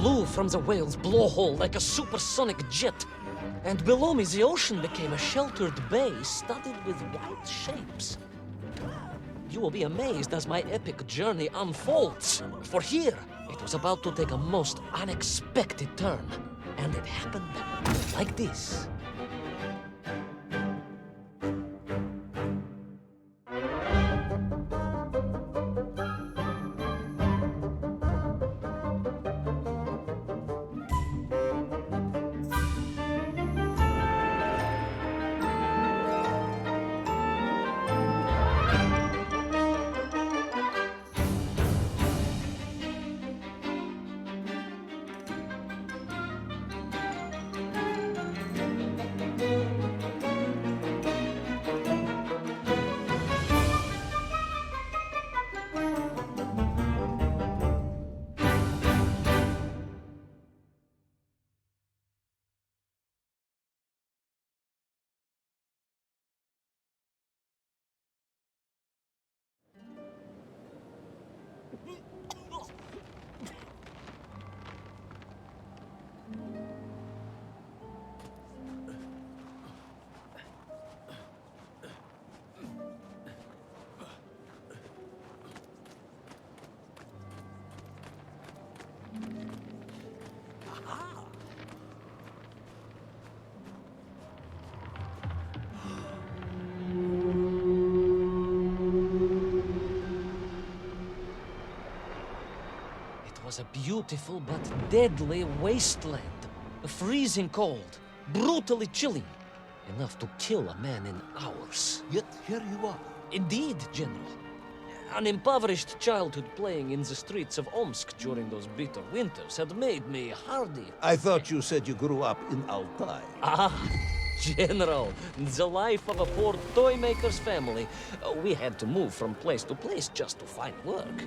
flew from the whale's blowhole like a supersonic jet. And below me, the ocean became a sheltered bay studded with wild shapes. You will be amazed as my epic journey unfolds. For here, it was about to take a most unexpected turn. And it happened like this. It was a beautiful but deadly wasteland. Freezing cold, brutally chilling, enough to kill a man in hours. Yet here you are. Indeed, General. An impoverished childhood playing in the streets of Omsk during those bitter winters had made me hardy. I thought you said you grew up in Altai. Ah, General, the life of a poor toy maker's family. We had to move from place to place just to find work.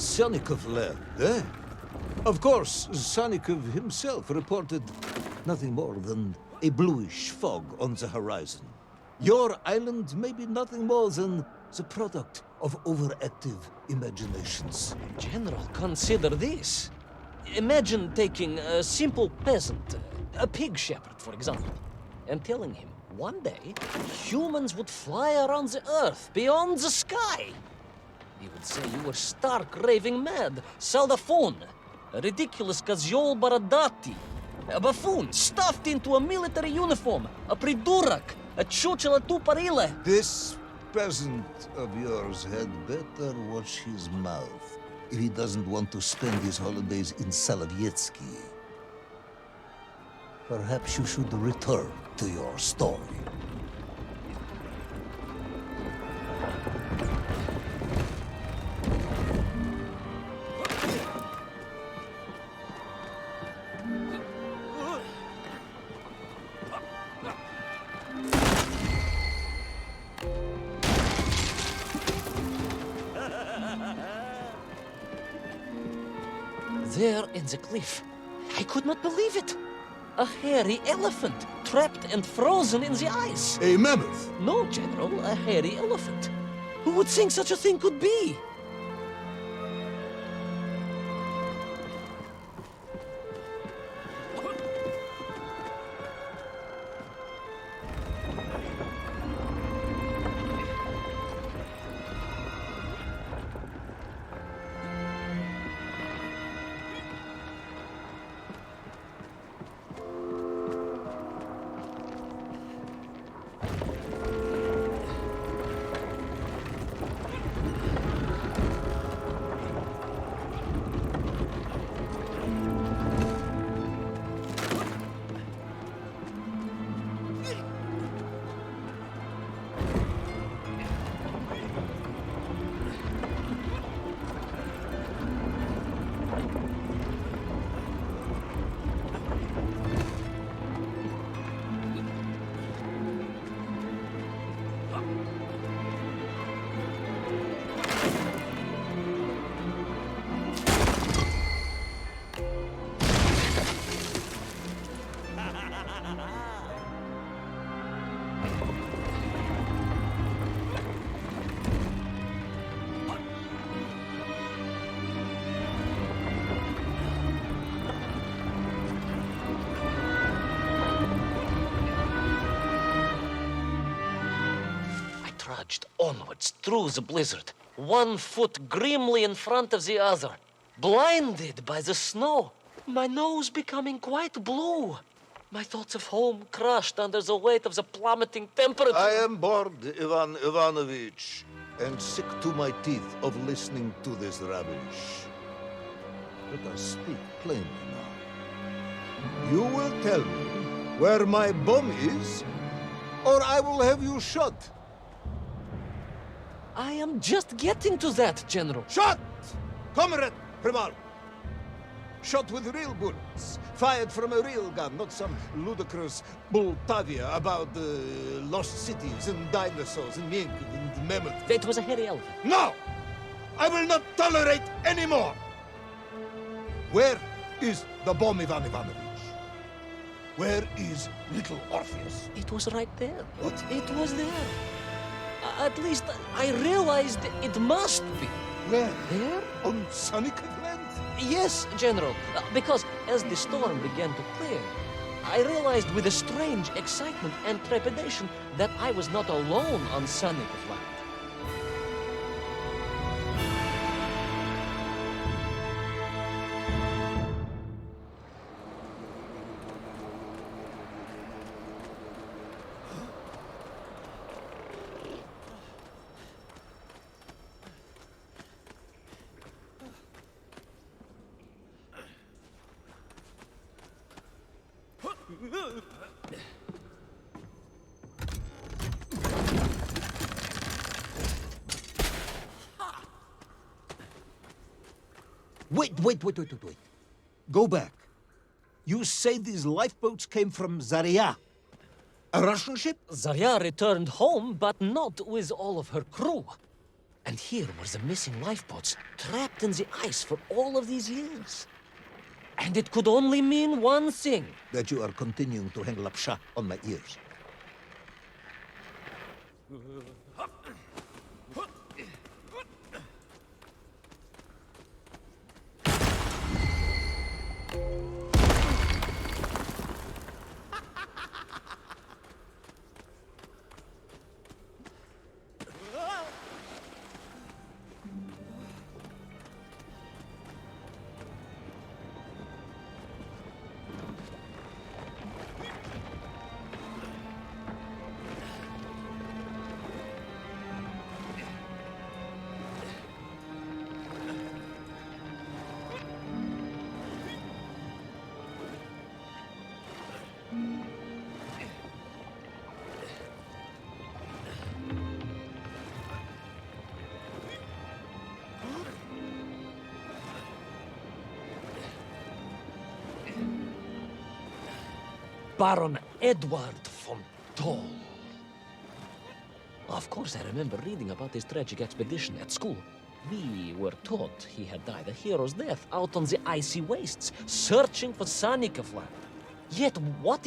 Sannikov left, eh? Of course, Sannikov himself reported nothing more than a bluish fog on the horizon. Your island may be nothing more than the product of overactive imaginations. General, consider this. Imagine taking a simple peasant, a pig shepherd, for example, and telling him one day humans would fly around the earth beyond the sky. He would say you were stark raving mad, Saldaphone, a ridiculous Kazyol Baradati, a buffoon stuffed into a military uniform, a pridurak, a chuchela tuparile. This peasant of yours had better watch his mouth if he doesn't want to spend his holidays in Solovyetsky. Perhaps you should return to your story. There in the cliff, I could not believe it. A hairy elephant, trapped and frozen in the ice. A mammoth! No, General, a hairy elephant. Who would think such a thing could be? Trudged onwards through the blizzard, one foot grimly in front of the other, blinded by the snow, my nose becoming quite blue, my thoughts of home crushed under the weight of the plummeting temperature. I am bored, Ivan Ivanovich, and sick to my teeth of listening to this rubbish. Let us speak plainly now. You will tell me where my bomb is, or I will have you shot. I am just getting to that, General. Shot! Comrade Primal! Shot with real bullets, fired from a real gun, not some ludicrous Bultavia about lost cities and dinosaurs and mink and mammoth. It was a hairy elephant. No! I will not tolerate any more! Where is the bomb, Ivan Ivanovich? Where is little Orpheus? It was right there. What? It was there. At least I realized it must be. Where? There? On Sannikov land? Yes, General. Because as the storm began to clear, I realized with a strange excitement and trepidation that I was not alone on Sannikov land. Wait. Go back. You say these lifeboats came from Zarya? A Russian ship? Zarya returned home, but not with all of her crew. And here were the missing lifeboats, trapped in the ice for all of these years. And it could only mean one thing. That you are continuing to hang lapsha on my ears. Baron Edward von Toll. Of course, I remember reading about his tragic expedition at school. We were taught he had died a hero's death out on the icy wastes, searching for Sannicof land. Yet what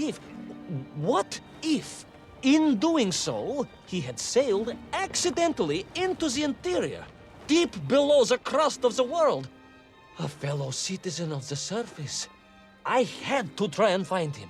if, in doing so, he had sailed accidentally into the interior, deep below the crust of the world? A fellow citizen of the surface. I had to try and find him.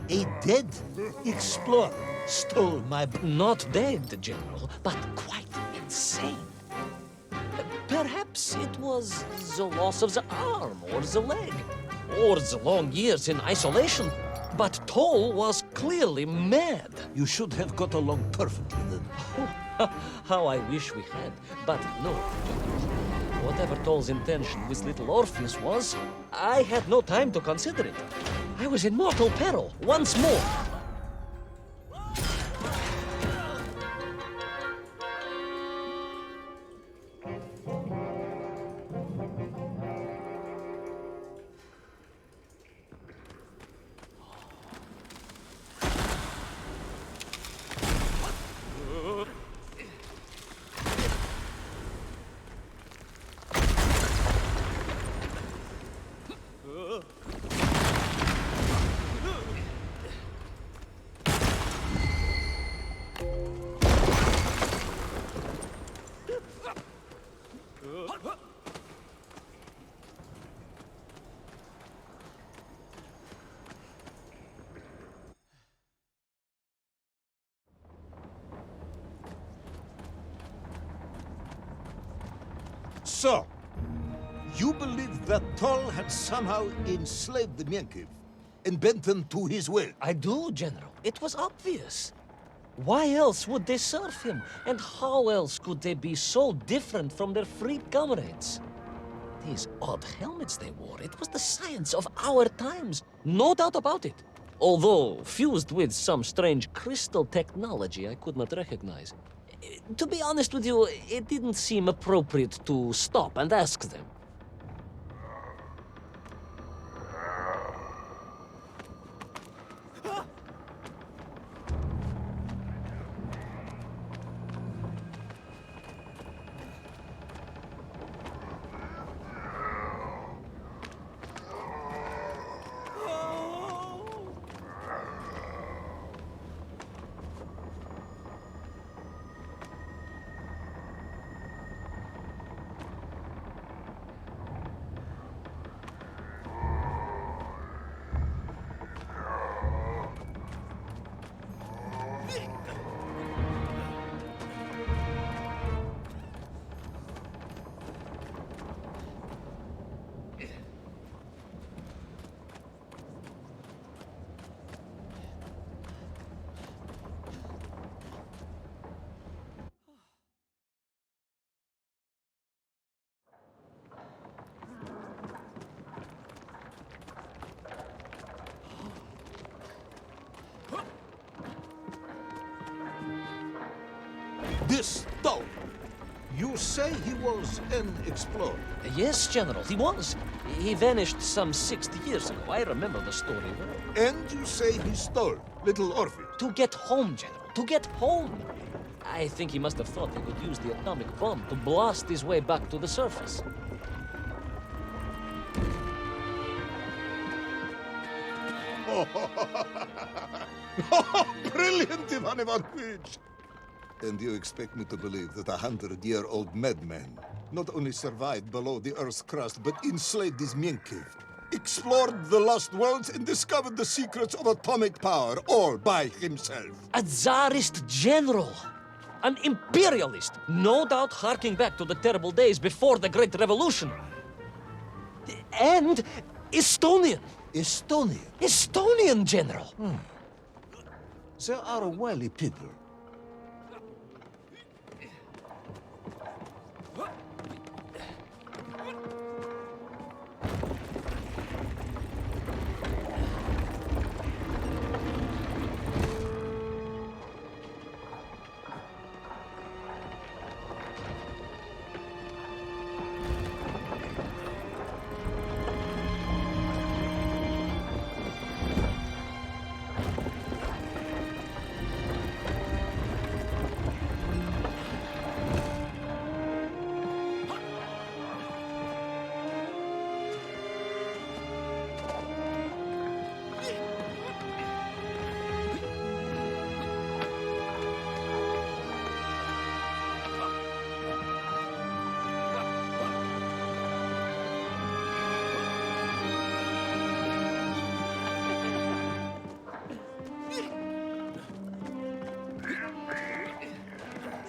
A dead explorer stole my... Not dead, General, but quite insane. Perhaps it was the loss of the arm or the leg, or the long years in isolation. But Toll was clearly mad. You should have got along perfectly then. How I wish we had. But no, General. Whatever Toll's intention with little Orpheus was, I had no time to consider it. I was in mortal peril once more. So, you believe that Toll had somehow enslaved the Mienkiv and bent them to his will? I do, General. It was obvious. Why else would they serve him? And how else could they be so different from their freed comrades? These odd helmets they wore, it was the science of our times. No doubt about it. Although fused with some strange crystal technology I could not recognize. To be honest with you, it didn't seem appropriate to stop and ask them. This stone. You say he was an explorer. Yes, General, he was. He vanished some 60 years ago. I remember the story well. And you say he stole little Orpheus. To get home, General, to get home. I think he must have thought he could use the atomic bomb to blast his way back to the surface. Brilliant, Ivan Ivanovich! And you expect me to believe that a 100-year-old madman not only survived below the Earth's crust, but enslaved his man cave, explored the lost worlds, and discovered the secrets of atomic power, all by himself? A Tsarist general! An imperialist! No doubt harking back to the terrible days before the Great Revolution. And Estonian! Estonia. Estonian, General! They are a wily people.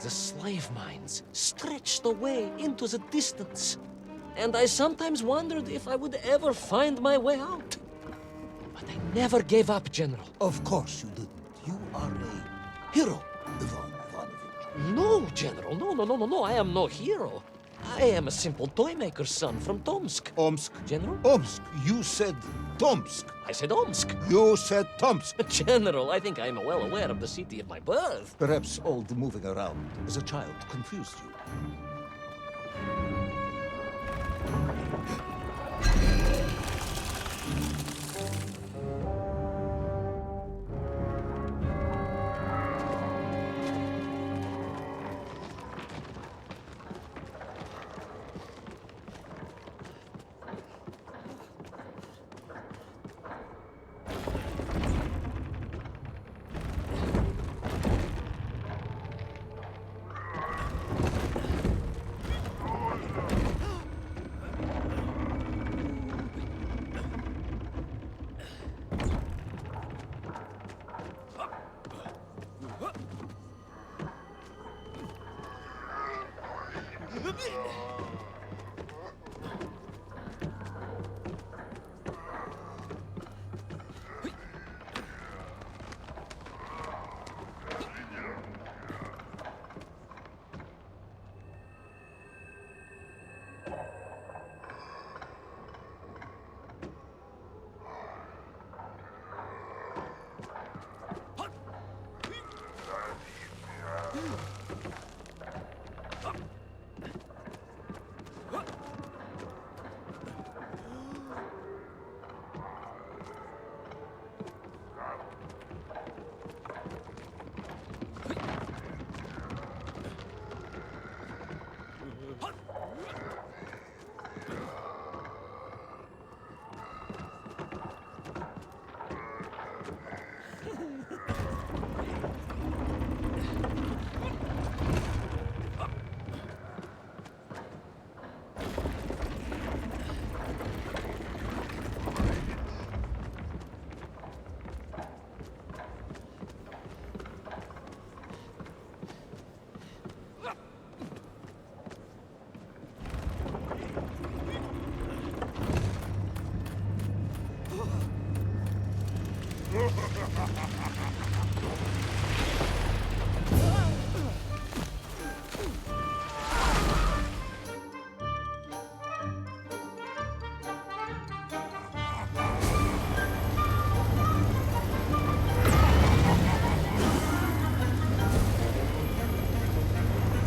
The slave mines stretched away into the distance. And I sometimes wondered if I would ever find my way out. But I never gave up, General. Of course you didn't. You are a hero, Ivan Ivanovich. No, General. No. I am no hero. I am a simple toy maker's son from Tomsk. Omsk. General? Omsk. You said Tomsk. I said Omsk. You said Tomsk. General, I think I am well aware of the city of my birth. Perhaps all the moving around as a child confused you.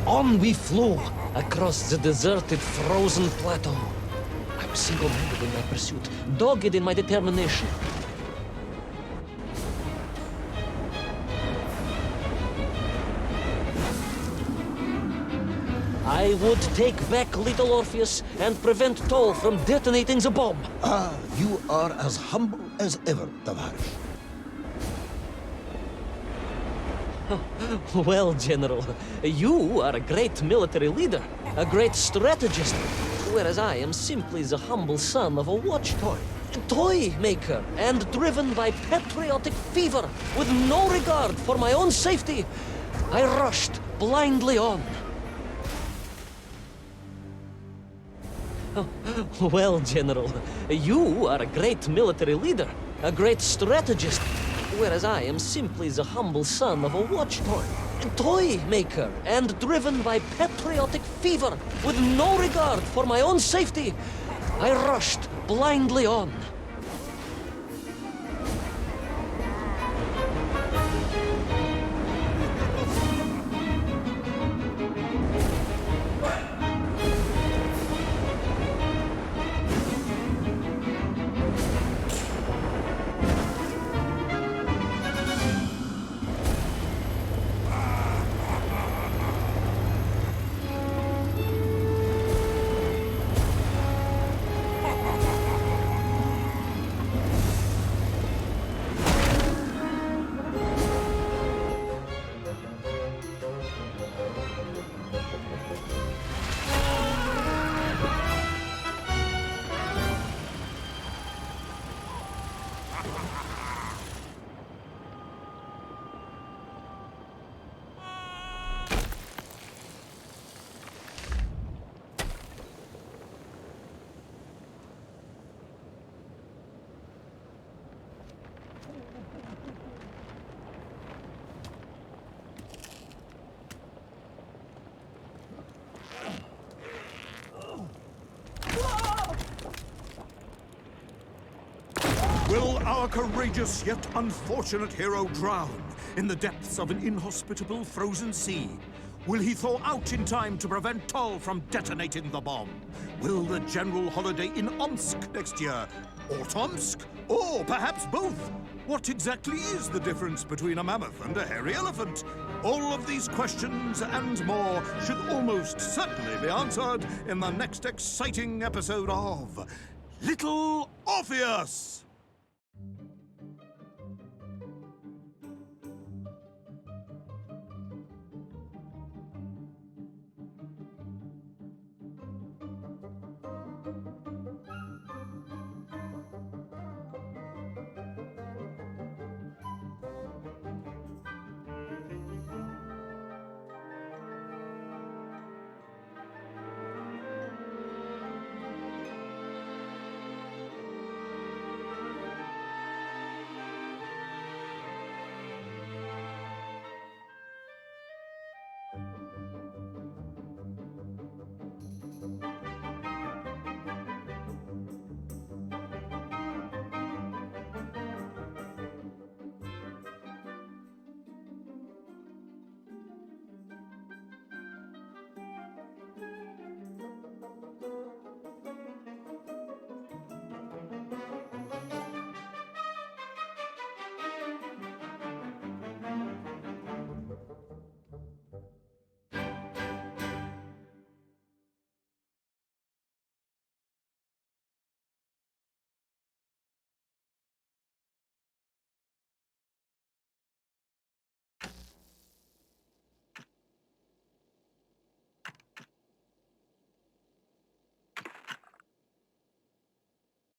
On we flew across the deserted, frozen plateau. I was single-minded in my pursuit, dogged in my determination. I would take back little Orpheus and prevent Toll from detonating the bomb. Ah, you are as humble as ever, Tavares. Well, General, you are a great military leader, a great strategist, whereas I am simply the humble son of a watch toy maker, and driven by patriotic fever, with no regard for my own safety. I rushed blindly on. Well, General, you are a great military leader, a great strategist, whereas I am simply the humble son of a watch toy maker, and driven by patriotic fever, with no regard for my own safety. I rushed blindly on. Will our courageous yet unfortunate hero drown in the depths of an inhospitable frozen sea? Will he thaw out in time to prevent Toll from detonating the bomb? Will the general holiday in Omsk next year? Or Tomsk? Or perhaps both? What exactly is the difference between a mammoth and a hairy elephant? All of these questions and more should almost certainly be answered in the next exciting episode of Little Orpheus!